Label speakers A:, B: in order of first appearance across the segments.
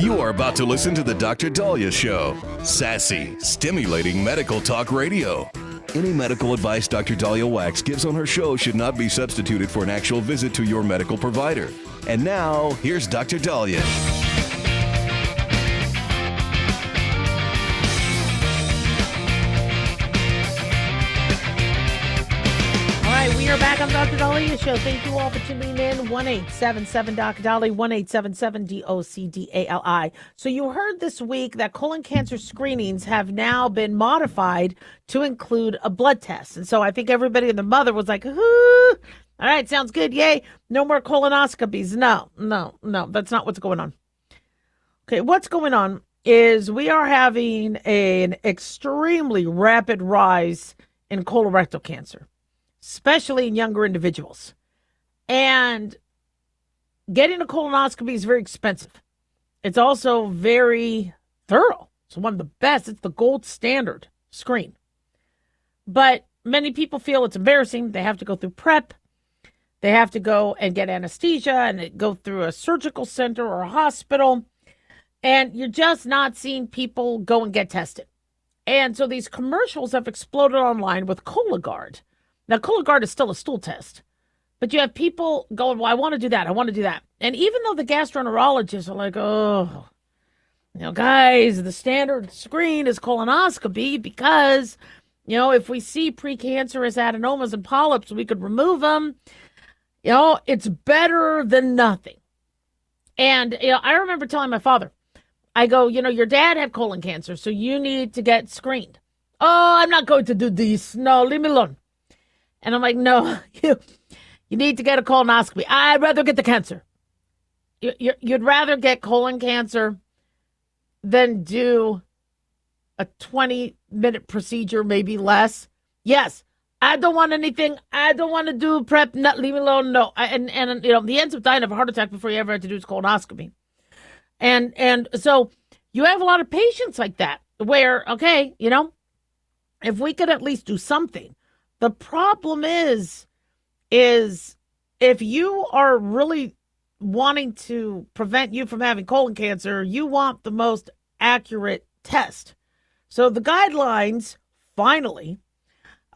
A: You are about to listen to the Dr. Dahlia Show. Sassy, stimulating medical talk radio. Any medical advice Dr. Dahlia Wax gives on her show should not be substituted for an actual visit to your medical provider. And now, here's Dr. Dahlia.
B: We are back on the Dr. Dahlia Show. Thank you all for tuning in. 1-877-Dr. 1-877-DOCDALI. So you heard this week that colon cancer screenings have now been modified to include a blood test. And so I think everybody and the mother was like, all right, sounds good. Yay. No more colonoscopies. No, that's not what's going on. Okay, what's going on is we are having an extremely rapid rise in colorectal cancer, especially in younger individuals. And getting a colonoscopy is very expensive. It's also very thorough. It's one of the best. It's the gold standard screen. But many people feel it's embarrassing. They have to go through prep. They have to go and get anesthesia and go through a surgical center or a hospital. And you're just not seeing people go and get tested. And so these commercials have exploded online with Cologuard. Now, Cologuard is still a stool test, but you have people going, well, I want to do that. I want to do that. And even though the gastroenterologists are like, oh, guys, the standard screen is colonoscopy because, if we see precancerous adenomas and polyps, we could remove them. It's better than nothing. And, I remember telling my father, I go, your dad had colon cancer, so you need to get screened. Oh, I'm not going to do this. No, leave me alone. And I'm like, no, you need to get a colonoscopy. I'd rather get the cancer. You'd rather get colon cancer than do a 20-minute procedure, maybe less. Yes, I don't want anything. I don't want to do prep. Not leave me alone. No. And the ends up dying of a heart attack before you ever had to do his colonoscopy. And so you have a lot of patients like that where, okay, if we could at least do something. The problem is if you are really wanting to prevent you from having colon cancer, you want the most accurate test. So the guidelines finally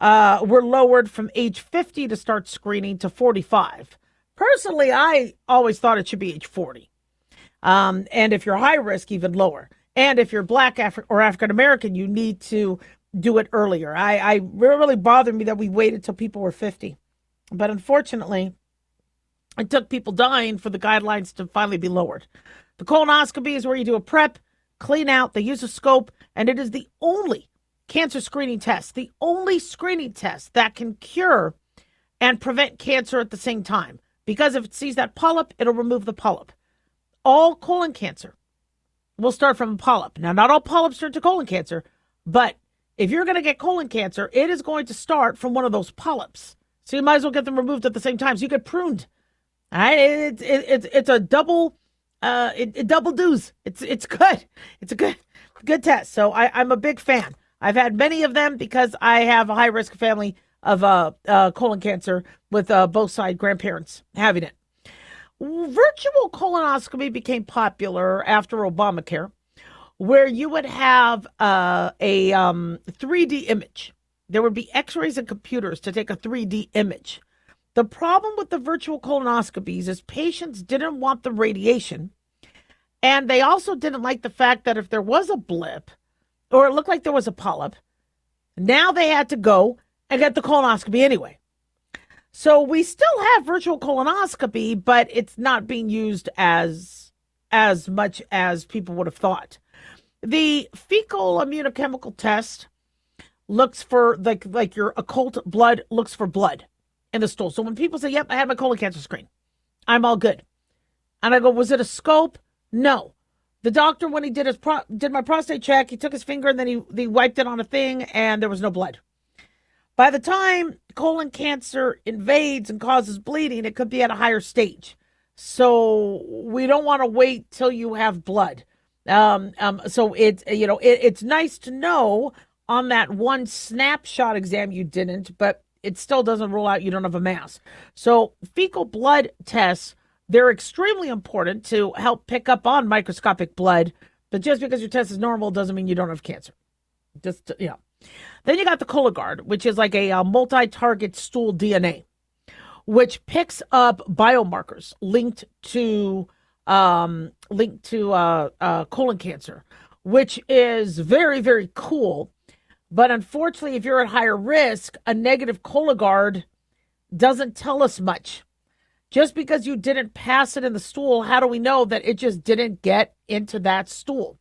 B: were lowered from age 50 to start screening to 45. Personally, I always thought it should be age 40. And if you're high risk, even lower. And if you're Black or African American, you need to do it earlier. I really bothered me that we waited till people were 50. But unfortunately, it took people dying for the guidelines to finally be lowered. The colonoscopy is where you do a prep, clean out, they use a scope, and it is the only cancer screening test, the only screening test that can cure and prevent cancer at the same time. Because if it sees that polyp, it'll remove the polyp. All colon cancer will start from a polyp. Now, not all polyps turn to colon cancer, but if you're going to get colon cancer, it is going to start from one of those polyps. So you might as well get them removed at the same time. So you get pruned. All right, it's a double, it double does. It's good. It's a good test. So I'm a big fan. I've had many of them because I have a high risk family of colon cancer with both side grandparents having it. Virtual colonoscopy became popular after Obamacare, where you would have a 3D image. There would be x-rays and computers to take a 3D image. The problem with the virtual colonoscopies is patients didn't want the radiation, and they also didn't like the fact that if there was a blip or it looked like there was a polyp, now they had to go and get the colonoscopy anyway. So we still have virtual colonoscopy, but it's not being used as much as people would have thought. The fecal immunochemical test looks for like your occult blood looks for blood in the stool. So when people say, yep, I had my colon cancer screen, I'm all good. And I go, was it a scope? No. The doctor, when he did my prostate check, he took his finger and then he wiped it on a thing and there was no blood. By the time colon cancer invades and causes bleeding, it could be at a higher stage. So we don't want to wait till you have blood. So it's nice to know on that one snapshot exam you didn't, but it still doesn't rule out you don't have a mass. So fecal blood tests they're extremely important to help pick up on microscopic blood. But just because your test is normal doesn't mean you don't have cancer. Just, you know. Then you got the Cologuard, which is like a multi-target stool DNA, which picks up biomarkers linked to colon cancer, which is very, very cool. But unfortunately, if you're at higher risk, a negative Cologuard doesn't tell us much. Just because you didn't pass it in the stool, how do we know that it just didn't get into that stool?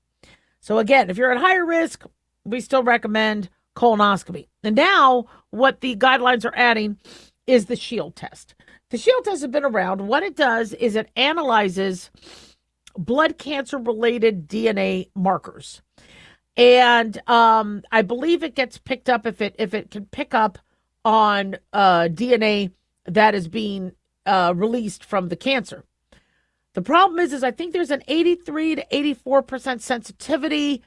B: So again, if you're at higher risk, we still recommend colonoscopy. And now what the guidelines are adding is the Shield test. The Shield test has been around. What it does is it analyzes blood cancer related DNA markers. And I believe it gets picked up if it can pick up on DNA that is being released from the cancer. The problem is I think there's an 83 to 84% sensitivity,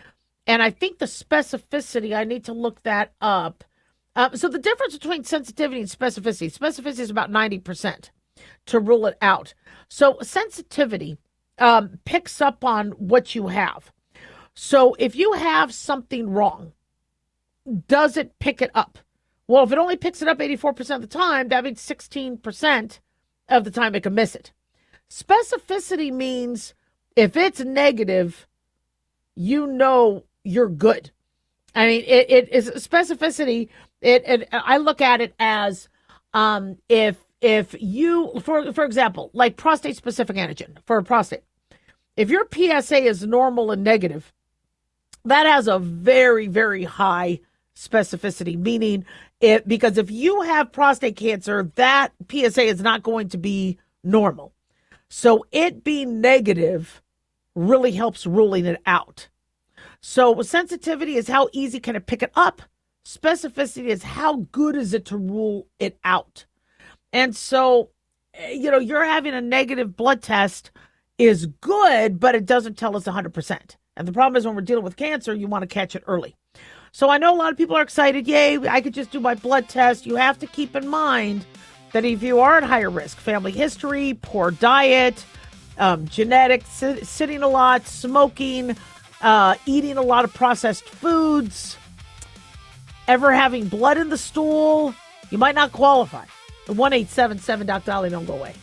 B: and I think the specificity, I need to look that up. So the difference between sensitivity and specificity is about 90% to rule it out. So sensitivity picks up on what you have. So if you have something wrong, does it pick it up? Well, if it only picks it up 84% of the time, that means 16% of the time it can miss it. Specificity means if it's negative, you know you're good. I mean, it is specificity. I look at it as if you, for example, like prostate specific antigen for a prostate, if your PSA is normal and negative, that has a very, very high specificity, meaning because if you have prostate cancer, that PSA is not going to be normal. So it being negative really helps ruling it out. So sensitivity is how easy can it pick it up. Specificity is how good is it to rule it out. And so, you're having a negative blood test is good, but it doesn't tell us 100%. And the problem is when we're dealing with cancer, you want to catch it early. So I know a lot of people are excited. Yay, I could just do my blood test. You have to keep in mind that if you are at higher risk, family history, poor diet, genetics, sitting a lot, smoking, eating a lot of processed foods, ever having blood in the stool, you might not qualify. 1-877 Doc Dolly, don't go away.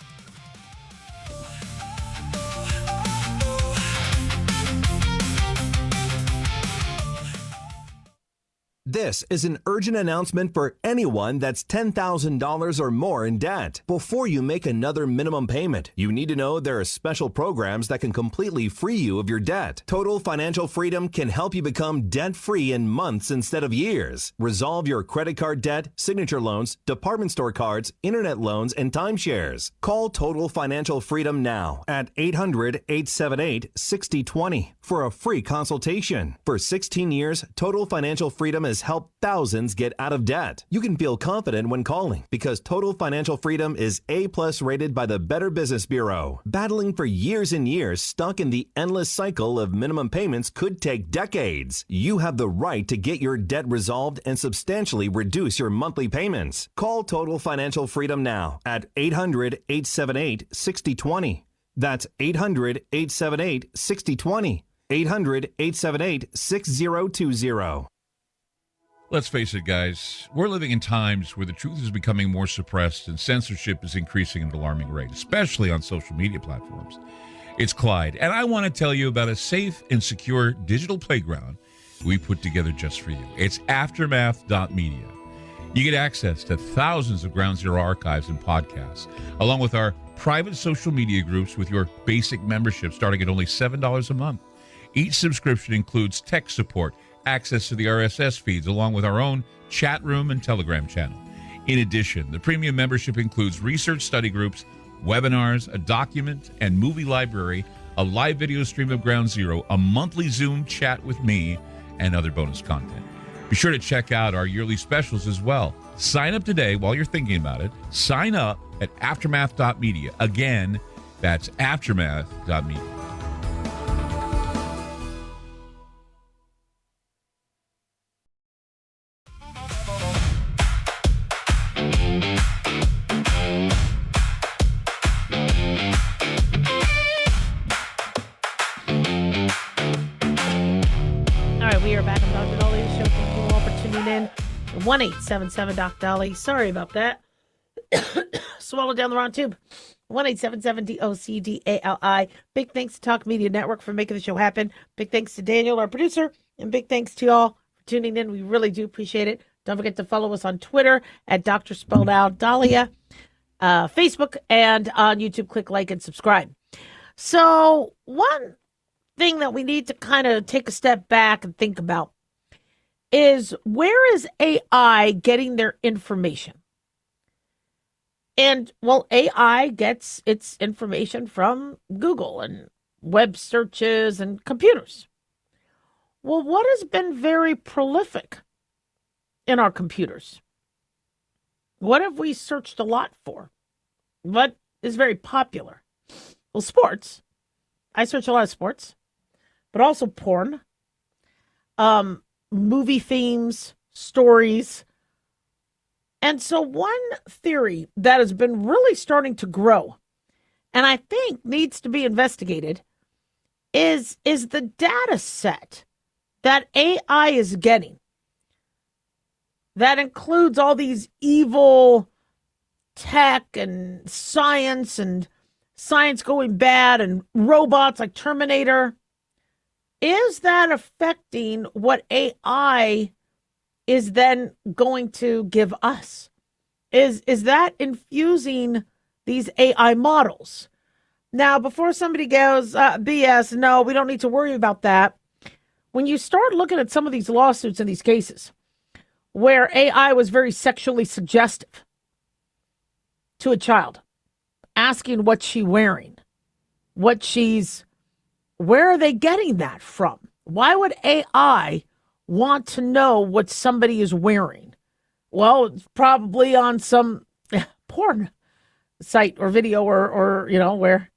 C: This is an urgent announcement for anyone that's $10,000 or more in debt. Before you make another minimum payment, you need to know there are special programs that can completely free you of your debt. Total Financial Freedom can help you become debt-free in months instead of years. Resolve your credit card debt, signature loans, department store cards, internet loans, and timeshares. Call Total Financial Freedom now at 800-878-6020 for a free consultation. For 16 years, Total Financial Freedom has helped thousands get out of debt. You can feel confident when calling because Total Financial Freedom is A+ rated by the Better Business Bureau. Battling for years and years stuck in the endless cycle of minimum payments could take decades. You have the right to get your debt resolved and substantially reduce your monthly payments. Call Total Financial Freedom now at 800-878-6020. That's 800-878-6020. 800-878-6020.
D: Let's face it, guys, we're living in times where the truth is becoming more suppressed and censorship is increasing at an alarming rate, especially on social media platforms. It's Clyde, and I want to tell you about a safe and secure digital playground we put together just for you. It's Aftermath.media. You get access to thousands of Ground Zero archives and podcasts, along with our private social media groups with your basic membership starting at only $7 a month. Each subscription includes tech support, access to the RSS feeds, along with our own chat room and Telegram channel. In addition, the premium membership includes research study groups, webinars, a document and movie library, a live video stream of Ground Zero, a monthly Zoom chat with me, and other bonus content. Be sure to check out our yearly specials as well. Sign up today while you're thinking about it. Sign up at Aftermath.media. Again, that's Aftermath.media.
B: We are back on Dr. Dolly's show. Thank you all for tuning in. 1-877 Doc Dolly. Sorry about that. Swallowed down the wrong tube. 1-877-DOCDALI. Big thanks to Talk Media Network for making the show happen. Big thanks to Daniel, our producer, and big thanks to y'all for tuning in. We really do appreciate it. Don't forget to follow us on Twitter at Dr. Spelled Out Dahlia, Facebook, and on YouTube. Click like and subscribe. So one thing that we need to kind of take a step back and think about is, where is AI getting their information? And, well, AI gets its information from Google and web searches and computers. Well, what has been very prolific in our computers? What have we searched a lot for? What is very popular? Well, sports. I search a lot of sports, but also porn, movie themes, stories. And so one theory that has been really starting to grow, and I think needs to be investigated, is the data set that AI is getting. That includes all these evil tech and science going bad and robots like Terminator. Is that affecting what AI is then going to give us? Is that infusing these AI models? Now, before somebody goes, BS, no, we don't need to worry about that. When you start looking at some of these lawsuits in these cases where AI was very sexually suggestive to a child, asking what she's wearing, where are they getting that from? Why would AI want to know what somebody is wearing? Well, it's probably on some porn site or video or where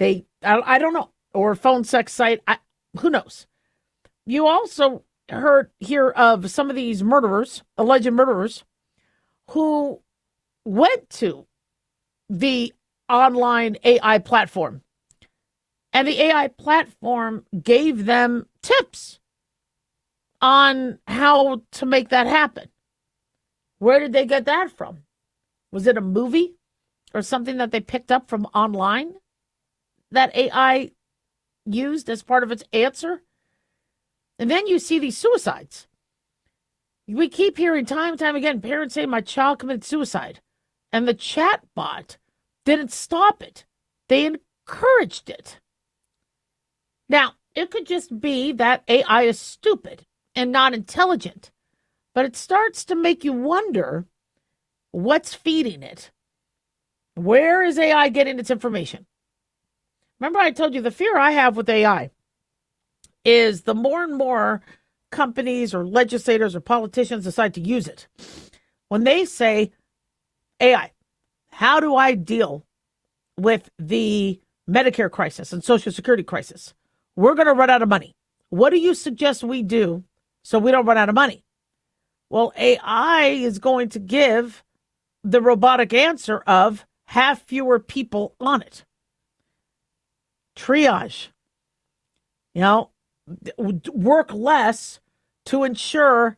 B: I don't know, or phone sex site. Who knows? You also hear of some of these murderers, alleged murderers, who went to the online AI platform, and the AI platform gave them tips on how to make that happen. Where did they get that from? Was it a movie or something that they picked up from online that AI used as part of its answer? And then you see these suicides. We keep hearing time and time again, parents say, my child committed suicide. And the chat bot didn't stop it. They encouraged it. Now, it could just be that AI is stupid and not intelligent, but it starts to make you wonder what's feeding it. Where is AI getting its information? Remember, I told you the fear I have with AI is the more and more companies or legislators or politicians decide to use it. When they say, AI, how do I deal with the Medicare crisis and Social Security crisis? We're going to run out of money. What do you suggest we do so we don't run out of money? Well, AI is going to give the robotic answer of have fewer people on it. Triage. Work less to ensure,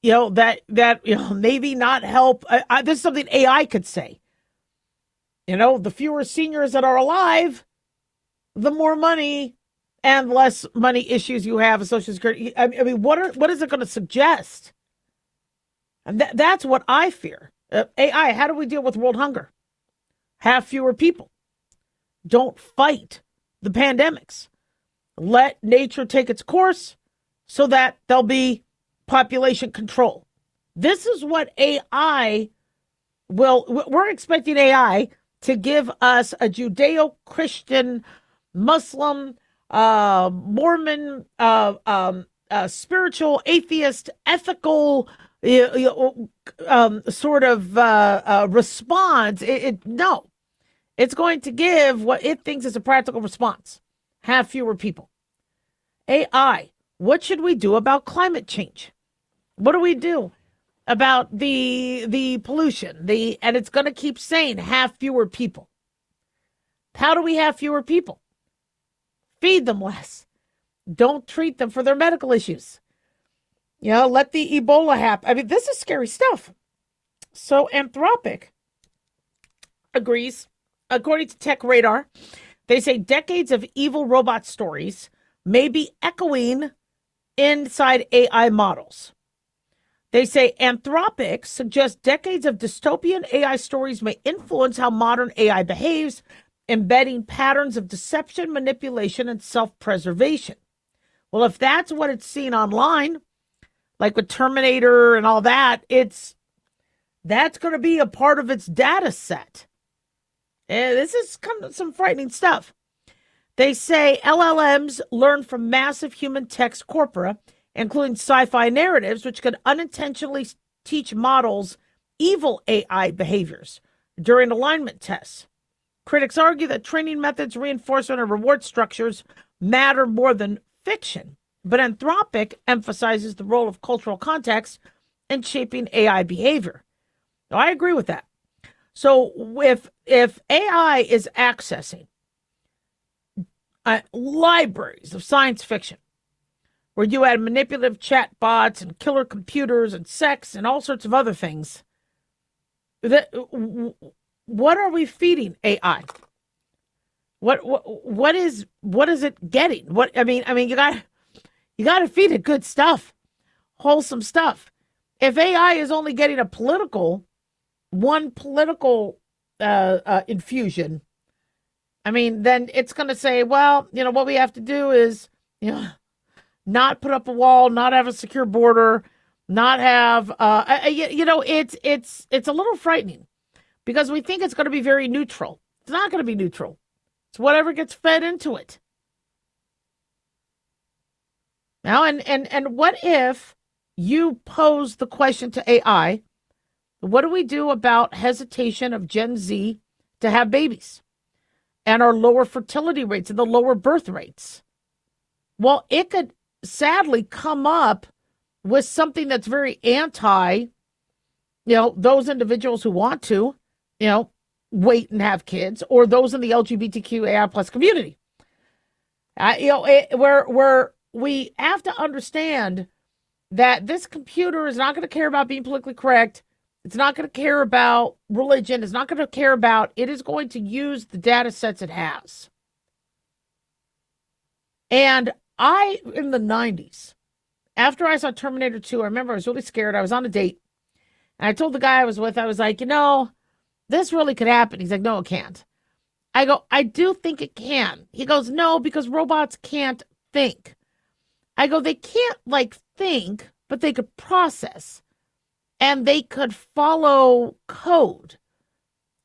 B: that maybe not help. This is something AI could say. The fewer seniors that are alive, the more money and less money issues you have with Social Security. I mean, what is it going to suggest? And that's what I fear. AI, how do we deal with world hunger? Have fewer people. Don't fight the pandemics. Let nature take its course so that there'll be population control. This is what AI we're expecting AI to give us a Judeo-Christian, Muslim, Mormon, spiritual, atheist, ethical sort of response. No. It's going to give what it thinks is a practical response. Have fewer people. AI, what should we do about climate change? What do we do about the pollution? And it's going to keep saying have fewer people. How do we have fewer people? Feed them less. Don't treat them for their medical issues. Let the Ebola happen. I mean, this is scary stuff. So Anthropic agrees. According to Tech Radar, they say decades of evil robot stories may be echoing inside AI models. They say Anthropic suggests decades of dystopian AI stories may influence how modern AI behaves, embedding patterns of deception, manipulation, and self-preservation. Well, if that's what it's seen online, like with Terminator and all that, that's going to be a part of its data set. And this is kind of some frightening stuff. They say LLMs learn from massive human text corpora, including sci-fi narratives, which could unintentionally teach models evil AI behaviors during alignment tests. Critics argue that training methods, reinforcement, and reward structures matter more than fiction, but Anthropic emphasizes the role of cultural context in shaping AI behavior. Now, I agree with that. So if AI is accessing libraries of science fiction, where you had manipulative chat bots and killer computers and sex and all sorts of other things, what are we feeding AI? What is it getting? You got to feed it good stuff, wholesome stuff. If AI is only getting one political infusion, then it's going to say, well, what we have to do is, not put up a wall, not have a secure border, not have, it's a little frightening because we think it's going to be very neutral. It's not going to be neutral. It's whatever gets fed into it. Now, and what if you pose the question to AI, what do we do about hesitation of Gen Z to have babies and our lower fertility rates and the lower birth rates? Well, it could sadly come up with something that's very anti, those individuals who want to, wait and have kids, or those in the LGBTQAI plus community. Where we have to understand that this computer is not going to care about being politically correct. It's not going to care about religion. It's not going to care about, it is going to use the data sets it has. And in the 90s, after I saw Terminator 2, I remember I was really scared. I was on a date. And I told the guy I was with, I was like, this really could happen. He's like, no, it can't. I go, I do think it can. He goes, no, because robots can't think. I go, they can't think, but they could process. And they could follow code.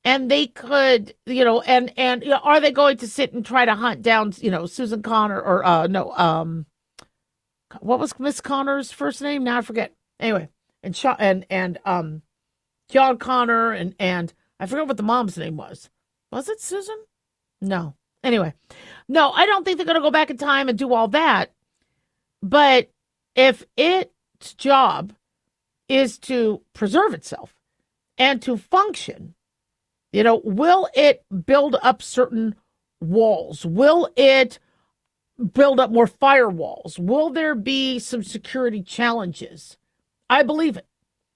B: And they could, are they going to sit and try to hunt down, Susan Connor or, what was Miss Connor's first name? Now I forget. Anyway, and John Connor and I forget what the mom's name was. Was it Susan? No. Anyway, no, I don't think they're going to go back in time and do all that. But if its job is to preserve itself and to function, will it build up certain walls? Will it build up more firewalls? Will there be some security challenges? I believe it.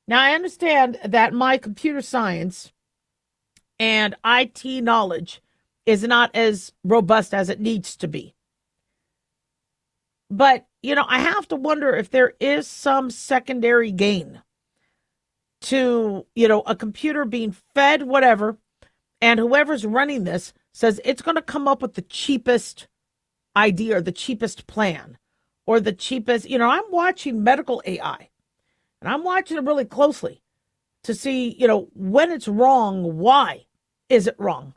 B: Now, I understand that my computer science and IT knowledge is not as robust as it needs to be. But, I have to wonder if there is some secondary gain to, a computer being fed whatever, and whoever's running this says it's going to come up with the cheapest idea or the cheapest plan or the cheapest, I'm watching medical AI and I'm watching it really closely to see, when it's wrong, why is it wrong?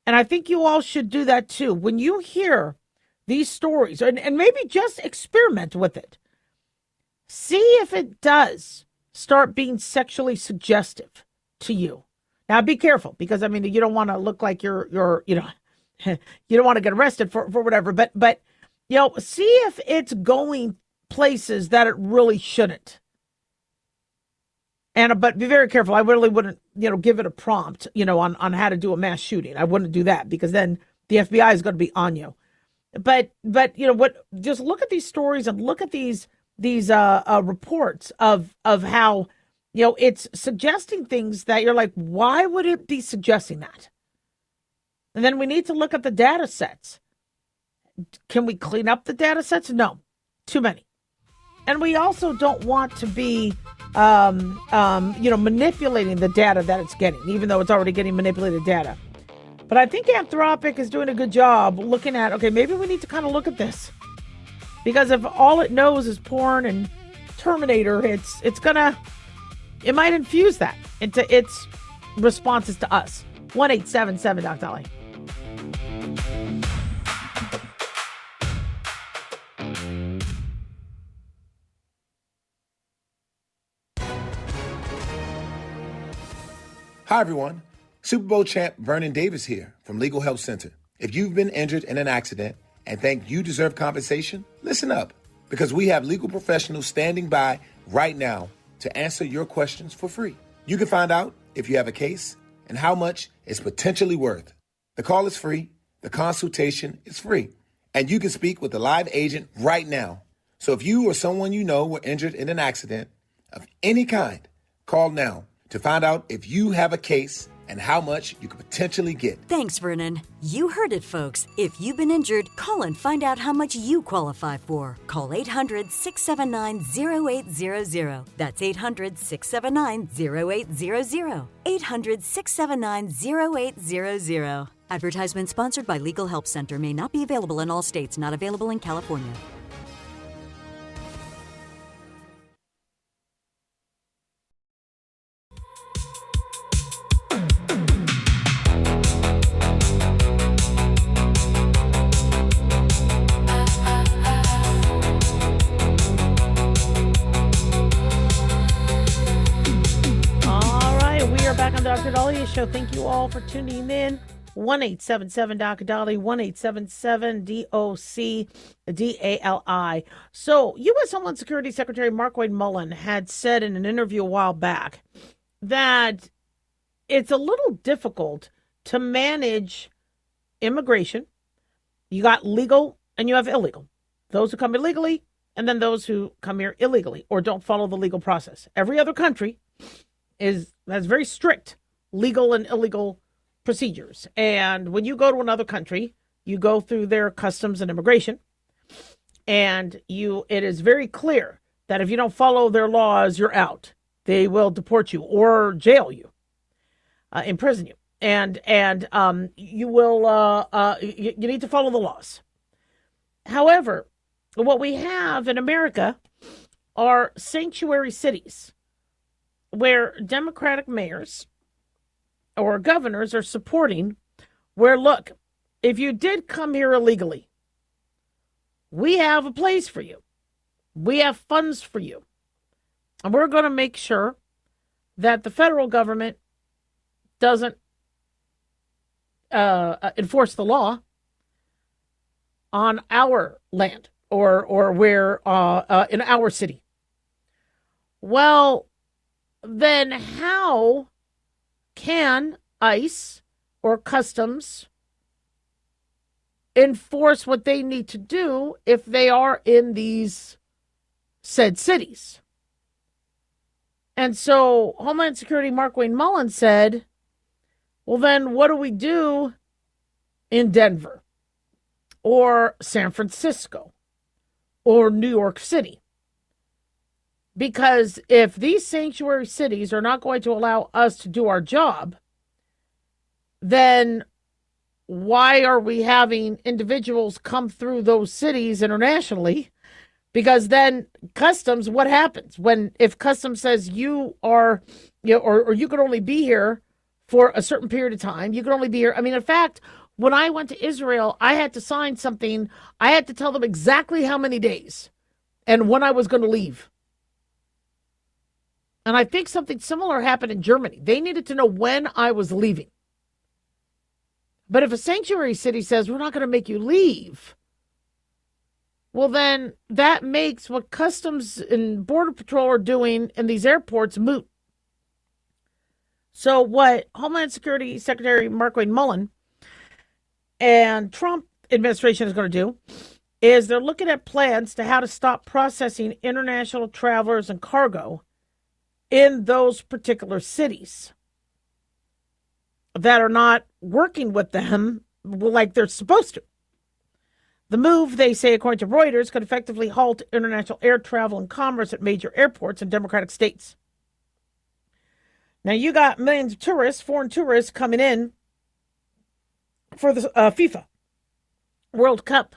B: And I think you all should do that too. When you hear these stories, and maybe just experiment with it, see if it does start being sexually suggestive to you. Now, be careful because, you don't want to look like you're you don't want to get arrested for whatever. But see if it's going places that it really shouldn't. But be very careful. I really wouldn't, give it a prompt, on how to do a mass shooting. I wouldn't do that because then the FBI is going to be on you. But just look at these stories and look at these reports of how, it's suggesting things that you're like, why would it be suggesting that? And then we need to look at the data sets. Can we clean up the data sets? No, too many. And we also don't want to be, manipulating the data that it's getting, even though it's already getting manipulated data. But I think Anthropic is doing a good job looking at, okay, maybe we need to kind of look at this. Because if all it knows is porn and Terminator, it might infuse that into its responses to us. 1-877 Doc Dolly.
E: Hi, everyone. Super Bowl champ Vernon Davis here from Legal Help Center. If you've been injured in an accident and think you deserve compensation, listen up, because we have legal professionals standing by right now to answer your questions for free. You can find out if you have a case and how much it's potentially worth. The call is free, the consultation is free, and you can speak with a live agent right now. So if you or someone you know were injured in an accident of any kind, call now to find out if you have a case and how much you could potentially get.
F: Thanks, Vernon. You heard it, folks. If you've been injured, call and find out how much you qualify for. Call 800-679-0800. That's 800-679-0800. 800-679-0800. Advertisement sponsored by Legal Help Center. May not be available in all states. Not available in California.
B: Dr. Dahlia Show. Thank you all for tuning in. 1-877 Dr. Dolly, 1-877-DOC-DALI. So, U.S. Homeland Security Secretary Markwayne Mullin had said in an interview a while back that it's a little difficult to manage immigration. You got legal and you have illegal. Those who come illegally and then those who come here illegally or don't follow the legal process. Every other country has very strict legal and illegal procedures. And when you go to another country, you go through their customs and immigration. And it is very clear that if you don't follow their laws, you're out. They will deport you or jail you, imprison you. And you will, you need to follow the laws. However, what we have in America are sanctuary cities where Democratic mayors or governors are supporting, where, look, if you did come here illegally, we have a place for you. We have funds for you. And we're going to make sure that the federal government doesn't enforce the law on our land or where in our city. Well, then how can ICE or customs enforce what they need to do if they are in these said cities? And so Homeland Security Markwayne Mullin said, well, then what do we do in Denver or San Francisco or New York City? Because if these sanctuary cities are not going to allow us to do our job, then why are we having individuals come through those cities internationally? Because then customs, what happens if customs says you are, or you could only be here for a certain period of time, you could only be here. I mean, in fact, when I went to Israel, I had to sign something. I had to tell them exactly how many days and when I was going to leave. And I think something similar happened in Germany. They needed to know when I was leaving. But if a sanctuary city says, we're not going to make you leave, well, then that makes what Customs and Border Patrol are doing in these airports moot. So what Homeland Security Secretary Markwayne Mullin and Trump administration is going to do is they're looking at plans to how to stop processing international travelers and cargo in those particular cities that are not working with them like they're supposed to. The move, they say, according to Reuters, could effectively halt international air travel and commerce at major airports in democratic states. Now, you got millions of tourists, foreign tourists, coming in for the FIFA World Cup.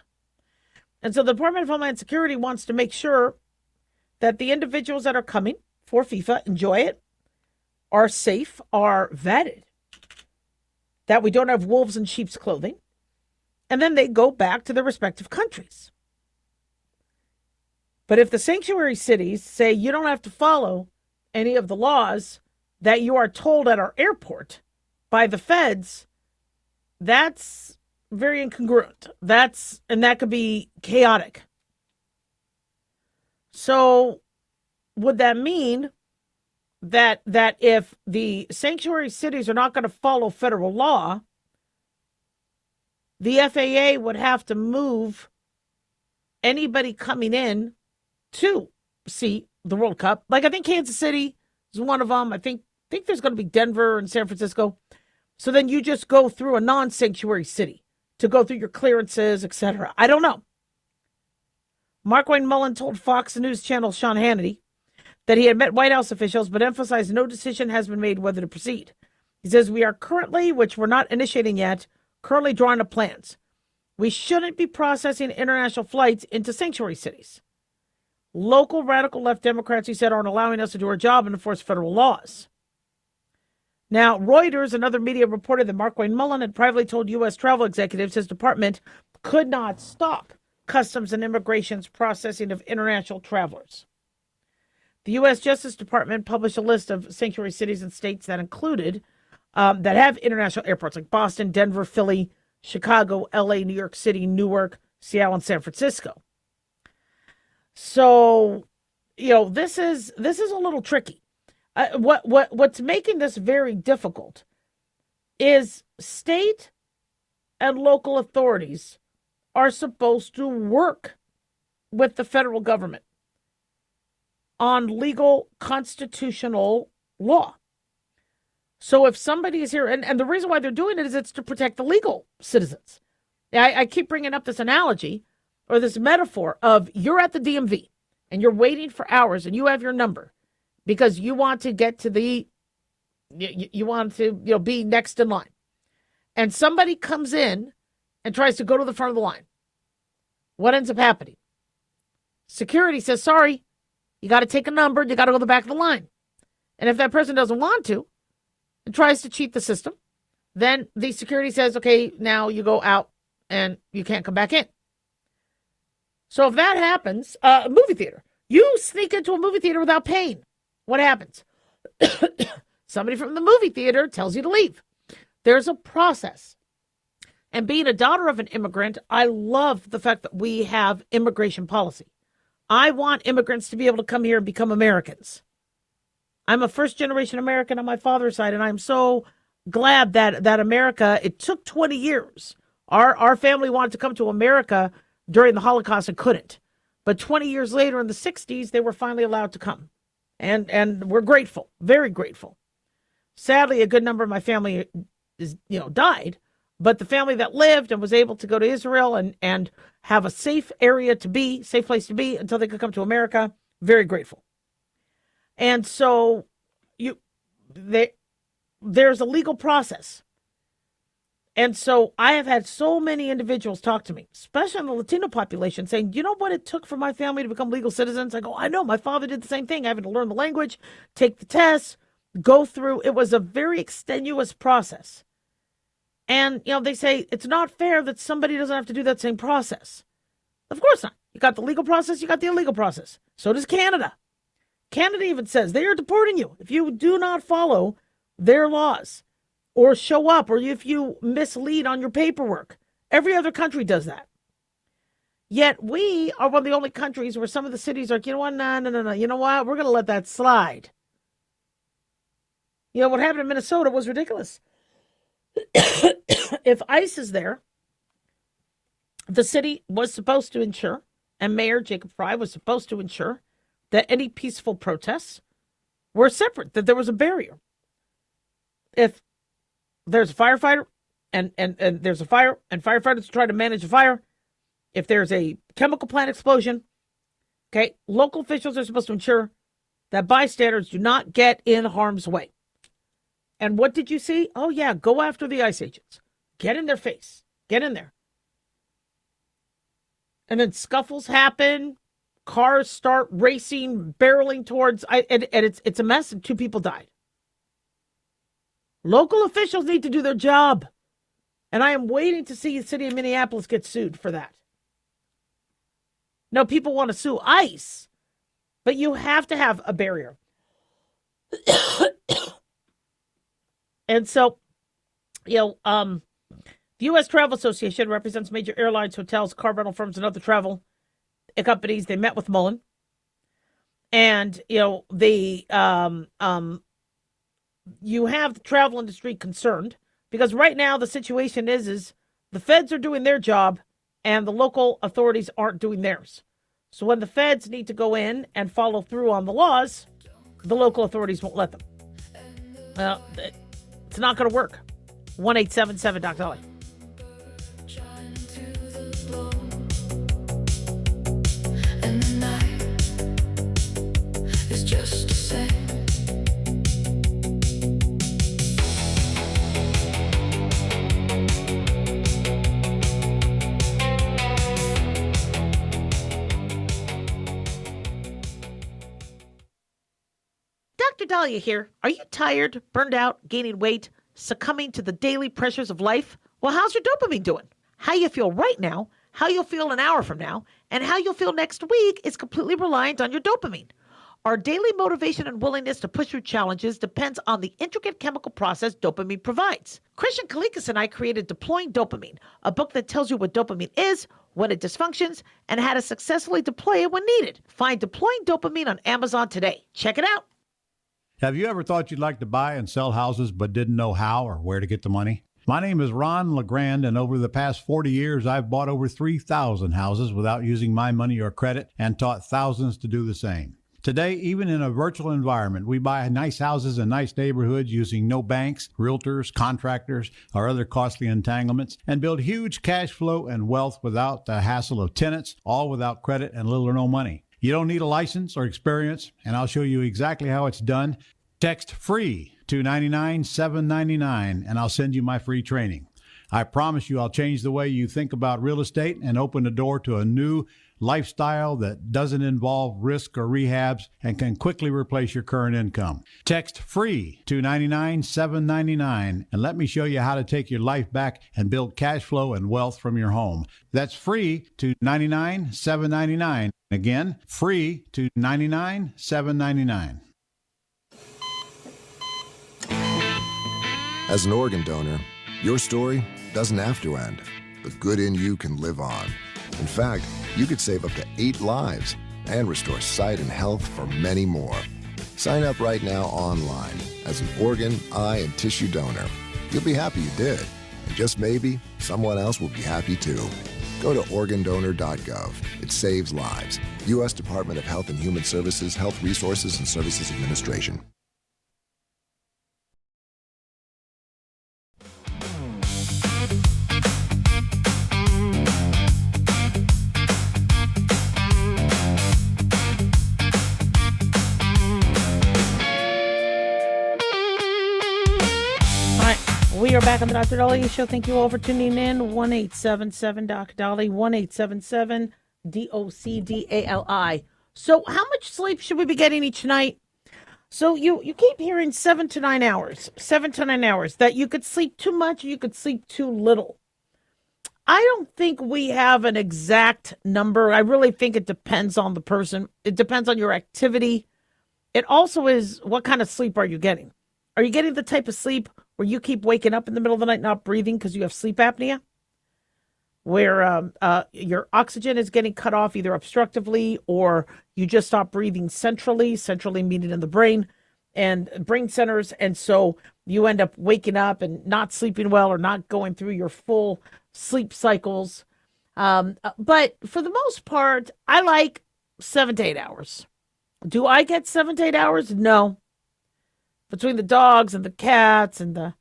B: And so the Department of Homeland Security wants to make sure that the individuals that are coming for FIFA enjoy it, are safe, are vetted, that we don't have wolves in sheep's clothing, and then they go back to their respective countries. But if the sanctuary cities say you don't have to follow any of the laws that you are told at our airport by the feds, that's very incongruent. And that could be chaotic. So would that mean that if the sanctuary cities are not going to follow federal law, the FAA would have to move anybody coming in to see the World Cup? Like, I think Kansas City is one of them. I think there's going to be Denver and San Francisco. So then you just go through a non-sanctuary city to go through your clearances, etc. I don't know. Markwayne Mullin told Fox News Channel Sean Hannity that he had met White House officials, but emphasized no decision has been made whether to proceed. He says, we are currently, which we're not initiating yet, currently drawing up plans. We shouldn't be processing international flights into sanctuary cities. Local radical left Democrats, he said, aren't allowing us to do our job and enforce federal laws. Now, Reuters and other media reported that Markwayne Mullin had privately told U.S. travel executives his department could not stop Customs and Immigration's processing of international travelers. The U.S. Justice Department published a list of sanctuary cities and states that included, that have international airports like Boston, Denver, Philly, Chicago, L.A., New York City, Newark, Seattle, and San Francisco. So, this is a little tricky. What's making this very difficult is state and local authorities are supposed to work with the federal government on legal constitutional law. So if somebody is here, and the reason why they're doing it is it's to protect the legal citizens. I keep bringing up this analogy or this metaphor of you're at the DMV and you're waiting for hours and you have your number because you want to get to you want to be next in line. And somebody comes in and tries to go to the front of the line. What ends up happening? Security says, sorry, you got to take a number. You got to go to the back of the line. And if that person doesn't want to and tries to cheat the system, then the security says, okay, now you go out and you can't come back in. So if that happens, a movie theater, you sneak into a movie theater without paying. What happens? Somebody from the movie theater tells you to leave. There's a process. And being a daughter of an immigrant, I love the fact that we have immigration policy. I want immigrants to be able to come here and become Americans. I'm a first-generation American on my father's side, and I'm so glad that America, it took 20 years. Our family wanted to come to America during the Holocaust and couldn't. But 20 years later, in the 60s, they were finally allowed to come. And we're grateful, very grateful. Sadly, a good number of my family died. But the family that lived and was able to go to Israel and have a safe place to be until they could come to America, very grateful. And so there's a legal process. And so I have had so many individuals talk to me, especially in the Latino population, saying, you know what it took for my family to become legal citizens? I go, I know, my father did the same thing, having to learn the language, take the tests, go through. It was a very extenuous process. And, they say it's not fair that somebody doesn't have to do that same process. Of course not. You got the legal process, you got the illegal process. So does Canada. Canada even says they are deporting you if you do not follow their laws or show up or if you mislead on your paperwork. Every other country does that. Yet we are one of the only countries where some of the cities are, no. You know what? We're going to let that slide. What happened in Minnesota was ridiculous. If ICE is there The city was supposed to ensure, and Mayor Jacob Fry was supposed to ensure, that any peaceful protests were separate, that there was a barrier. If there's a firefighter and there's a fire and firefighters try to manage a fire, if there's a chemical plant explosion, okay, local officials are supposed to ensure that bystanders do not get in harm's way. And what did you see? Oh, yeah, go after the ICE agents. Get in their face. Get in there. And then scuffles happen. Cars start racing, barreling towards, and it's a mess, and 2 people died. Local officials need to do their job. And I am waiting to see the city of Minneapolis get sued for that. No, people want to sue ICE, but you have to have a barrier. And so, the U.S. Travel Association represents major airlines, hotels, car rental firms, and other travel companies. They met with Mullen. And, you have the travel industry concerned because right now the situation is the feds are doing their job and the local authorities aren't doing theirs. So when the feds need to go in and follow through on the laws, the local authorities won't let them. Well, it's not going to work. 1-877 Dr. Dolly. Dr. Dahlia here. Are you tired, burned out, gaining weight, succumbing to the daily pressures of life? Well, how's your dopamine doing? How you feel right now, how you'll feel an hour from now, and how you'll feel next week is completely reliant on your dopamine. Our daily motivation and willingness to push through challenges depends on the intricate chemical process dopamine provides. Christian Kalikas and I created Deploying Dopamine, a book that tells you what dopamine is, when it dysfunctions, and how to successfully deploy it when needed. Find Deploying Dopamine on Amazon today. Check it out.
G: Have you ever thought you'd like to buy and sell houses but didn't know how or where to get the money? My name is Ron LeGrand, and over the past 40 years, I've bought over 3,000 houses without using my money or credit and taught thousands to do the same. Today, even in a virtual environment, we buy nice houses in nice neighborhoods using no banks, realtors, contractors, or other costly entanglements, and build huge cash flow and wealth without the hassle of tenants, all without credit and little or no money. You don't need a license or experience, and I'll show you exactly how it's done. Text FREE to 99799, and I'll send you my free training. I promise you I'll change the way you think about real estate and open the door to a new lifestyle that doesn't involve risk or rehabs and can quickly replace your current income. Text FREE to 99799 and let me show you how to take your life back and build cash flow and wealth from your home. That's FREE to 99799. Again, FREE to 99799.
H: As an organ donor, your story doesn't have to end. The good in you can live on. In fact, you could save up to 8 lives and restore sight and health for many more. Sign up right now online as an organ, eye, and tissue donor. You'll be happy you did. And just maybe, someone else will be happy too. Go to organdonor.gov. It saves lives. U.S. Department of Health and Human Services, Health Resources and Services Administration.
B: We are back on the Dr. Dahlia Show. Thank you all for tuning in. 1-877 Dr. Dolly, 1-877 DOCDALI. So how much sleep should we be getting each night? So you keep hearing 7 to 9 hours, that you could sleep too much, you could sleep too little. I don't think we have an exact number. I really think it depends on the person. It depends on your activity. It also is, what kind of sleep are you getting? Are you getting the type of sleep where you keep waking up in the middle of the night not breathing because you have sleep apnea? Where your oxygen is getting cut off either obstructively or you just stop breathing centrally meaning in the brain and brain centers. And so you end up waking up and not sleeping well or not going through your full sleep cycles. But for the most part, I like 7 to 8 hours. Do I get 7 to 8 hours? No. Between the dogs and the cats no,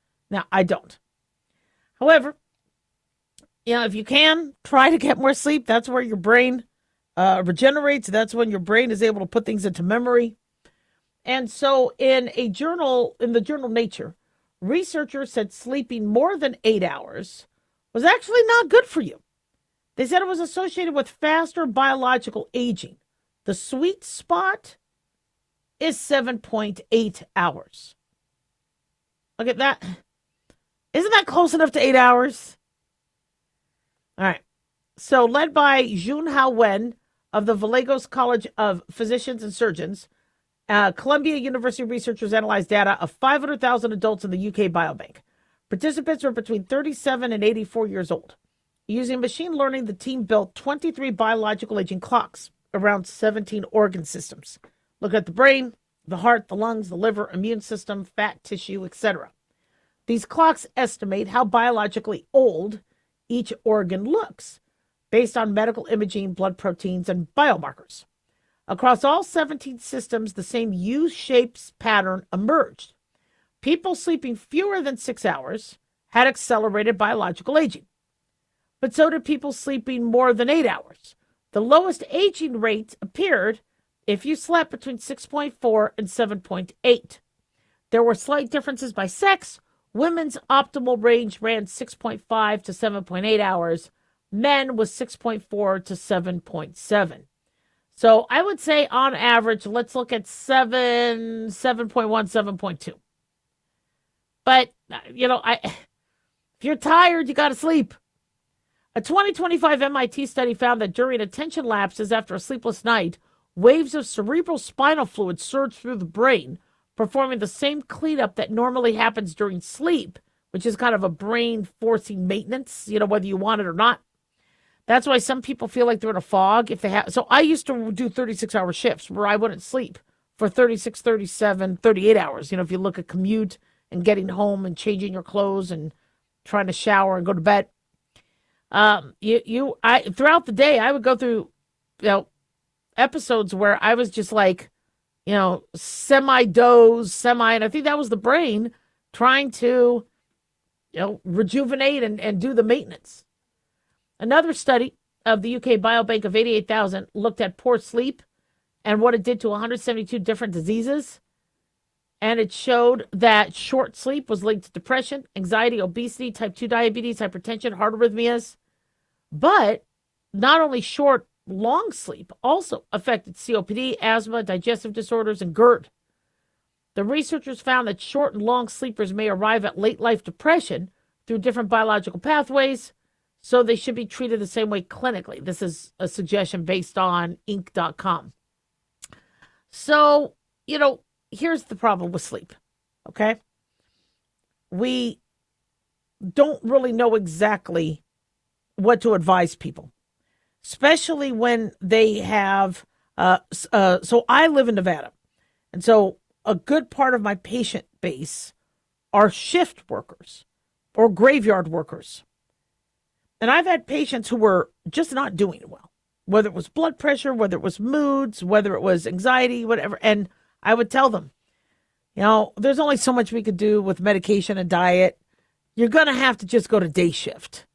B: I don't. However, if you can, try to get more sleep. That's where your brain regenerates. That's when your brain is able to put things into memory. And so in the journal Nature, researchers said sleeping more than 8 hours was actually not good for you. They said it was associated with faster biological aging. The sweet spot is 7.8 hours. Look at that. Isn't that close enough to 8 hours? All right. So led by Junhao Wen of the Vallejos College of Physicians and Surgeons, Columbia University researchers analyzed data of 500,000 adults in the UK Biobank. Participants were between 37 and 84 years old. Using machine learning, the team built 23 biological aging clocks around 17 organ systems. Look at the brain, the heart, the lungs, the liver, immune system, fat tissue, etc. These clocks estimate how biologically old each organ looks based on medical imaging, blood proteins, and biomarkers. Across all 17 systems, the same U-shaped pattern emerged. People sleeping fewer than 6 hours had accelerated biological aging. But so did people sleeping more than 8 hours. The lowest aging rate appeared if you slept between 6.4 and 7.8. There were slight differences by sex. Women's optimal range ran 6.5 to 7.8 hours. Men was 6.4 to 7.7. So I would say on average, let's look at 7.1, 7.2. But, if you're tired, you got to sleep. A 2025 MIT study found that during attention lapses after a sleepless night, waves of cerebral spinal fluid surge through the brain, performing the same cleanup that normally happens during sleep, which is kind of a brain forcing maintenance, whether you want it or not. That's why some people feel like they're in a fog if they have. So I used to do 36-hour shifts where I wouldn't sleep for 36, 37, 38 hours. If you look at commute and getting home and changing your clothes and trying to shower and go to bed. Throughout the day, I would go through, episodes where I was just like, semi-doze, and I think that was the brain trying to, rejuvenate and do the maintenance. Another study of the UK Biobank of 88,000 looked at poor sleep and what it did to 172 different diseases. And it showed that short sleep was linked to depression, anxiety, obesity, type 2 diabetes, hypertension, heart arrhythmias. But not only short, long sleep also affected COPD, asthma, digestive disorders, and GERD. The researchers found that short and long sleepers may arrive at late life depression through different biological pathways, so they should be treated the same way clinically. This is a suggestion based on Inc.com. So, here's the problem with sleep, okay? We don't really know exactly what to advise people, especially when they have, so I live in Nevada. And so a good part of my patient base are shift workers or graveyard workers. And I've had patients who were just not doing well, whether it was blood pressure, whether it was moods, whether it was anxiety, whatever. And I would tell them, there's only so much we could do with medication and diet. You're going to have to just go to day shift.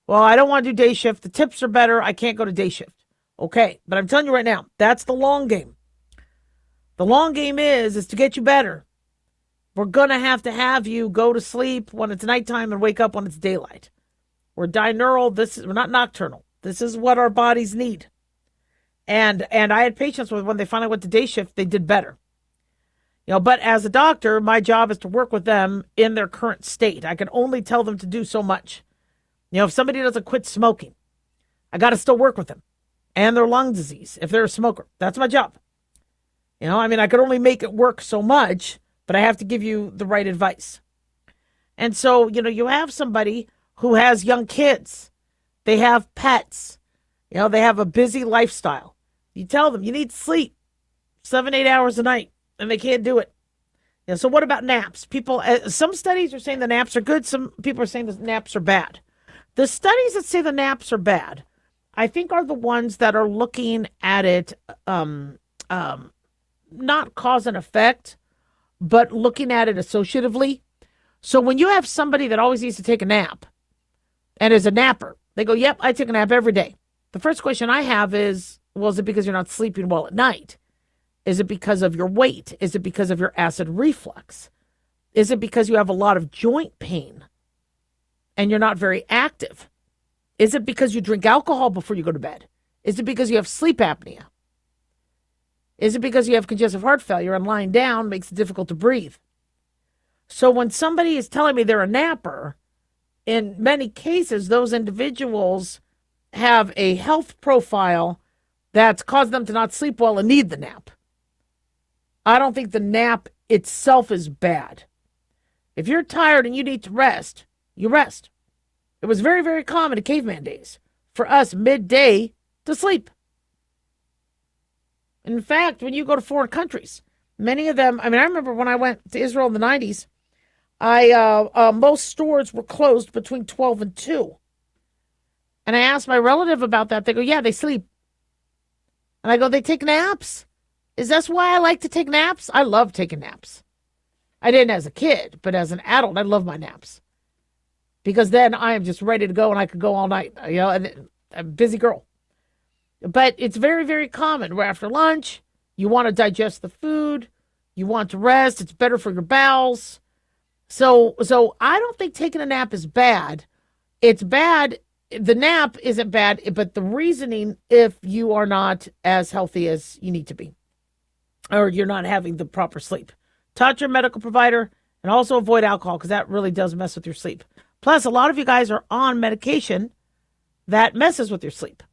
B: Well, I don't want to do day shift. The tips are better. I can't go to day shift. Okay, but I'm telling you right now, that's the long game. The long game is to get you better. We're going to have you go to sleep when it's nighttime and wake up when it's daylight. We're diurnal. We're not nocturnal. This is what our bodies need. And I had patients when they finally went to day shift, they did better. But as a doctor, my job is to work with them in their current state. I can only tell them to do so much. If somebody doesn't quit smoking, I got to still work with them and their lung disease if they're a smoker. That's my job. I could only make it work so much, but I have to give you the right advice. And so, you have somebody who has young kids. They have pets. They have a busy lifestyle. You tell them you need sleep 7-8 hours a night, and they can't do it. So what about naps? Some studies are saying the naps are good. Some people are saying the naps are bad. The studies that say the naps are bad, I think, are the ones that are looking at it not cause and effect, but looking at it associatively. So when you have somebody that always needs to take a nap and is a napper, they go, yep, I take a nap every day. The first question I have is, well, is it because you're not sleeping well at night? Is it because of your weight? Is it because of your acid reflux? Is it because you have a lot of joint pain and you're not very active? Is it because you drink alcohol before you go to bed? Is it because you have sleep apnea? Is it because you have congestive heart failure and lying down makes it difficult to breathe? So when somebody is telling me they're a napper, in many cases, those individuals have a health profile that's caused them to not sleep well and need the nap. I don't think the nap itself is bad. If you're tired and you need to rest, you rest. It was very, very common in caveman days for us midday to sleep. In fact, when you go to foreign countries, many of them, I remember when I went to Israel in the 90s, most stores were closed between 12 and 2. And I asked my relative about that. They go, yeah, they sleep. And I go, they take naps? Is that why I like to take naps? I love taking naps. I didn't as a kid, but as an adult, I love my naps. Because then I am just ready to go and I could go all night. And I'm a busy girl. But it's very, very common where after lunch, you want to digest the food, you want to rest, it's better for your bowels. So I don't think taking a nap is bad. It's bad. The nap isn't bad, but the reasoning, if you are not as healthy as you need to be, or you're not having the proper sleep. Talk to your medical provider and also avoid alcohol because that really does mess with your sleep. Plus, a lot of you guys are on medication that messes with your sleep.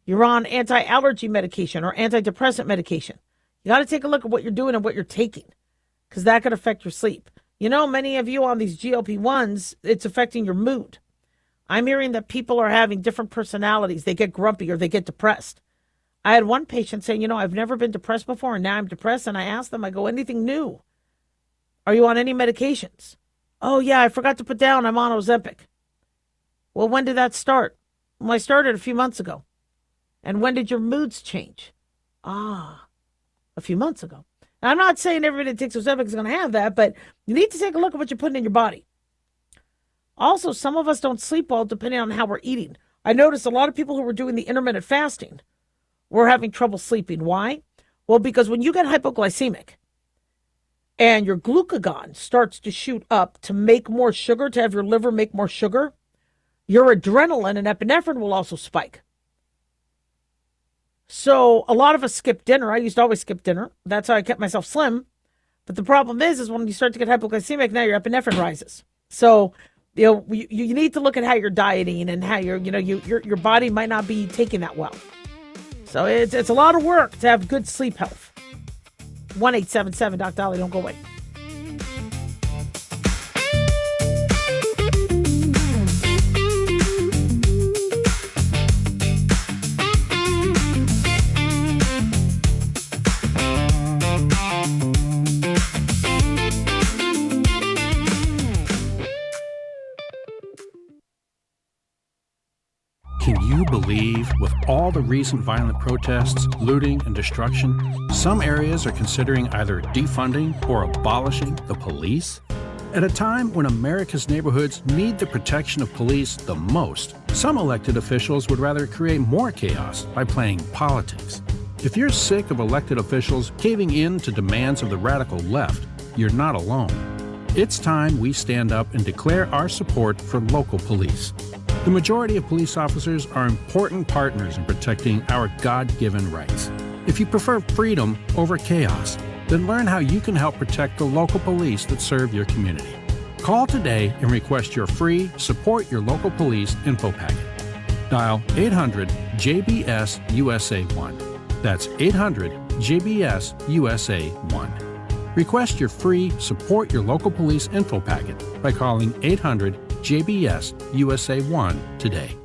B: You're on anti-allergy medication or antidepressant medication. You got to take a look at what you're doing and what you're taking because that could affect your sleep. You know, many of you on these GLP-1s, it's affecting your mood. I'm hearing that people are having different personalities. They get grumpy or they get depressed. I had one patient saying, I've never been depressed before and now I'm depressed. And I asked them, I go, anything new? Are you on any medications? Oh, yeah, I forgot to put down I'm on Ozempic. Well, when did that start? Well, I started a few months ago. And when did your moods change? A few months ago. Now, I'm not saying everybody that takes Ozempic is going to have that, but you need to take a look at what you're putting in your body. Also, some of us don't sleep well depending on how we're eating. I noticed a lot of people who were doing the intermittent fasting were having trouble sleeping. Why? Well, because when you get hypoglycemic and your glucagon starts to shoot up to make more sugar, to have your liver make more sugar, your adrenaline and epinephrine will also spike. So a lot of us skip dinner. I used to always skip dinner. That's how I kept myself slim. But the problem is when you start to get hypoglycemic, now your epinephrine rises. So, you need to look at how you're dieting and how your body might not be taking that well. So it's a lot of work to have good sleep health. 1-877 Doc Dolly. Don't go away.
I: Can you believe, with all the recent violent protests, looting, and destruction, some areas are considering either defunding or abolishing the police? At a time when America's neighborhoods need the protection of police the most, some elected officials would rather create more chaos by playing politics. If you're sick of elected officials caving in to demands of the radical left, you're not alone. It's time we stand up and declare our support for local police. The majority of police officers are important partners in protecting our God-given rights. If you prefer freedom over chaos, then learn how you can help protect the local police that serve your community. Call today and request your free Support Your Local Police info packet. Dial 800-JBS-USA-1. That's 800-JBS-USA-1. Request your free Support Your Local Police info packet by calling 800-JBS-USA-1 today.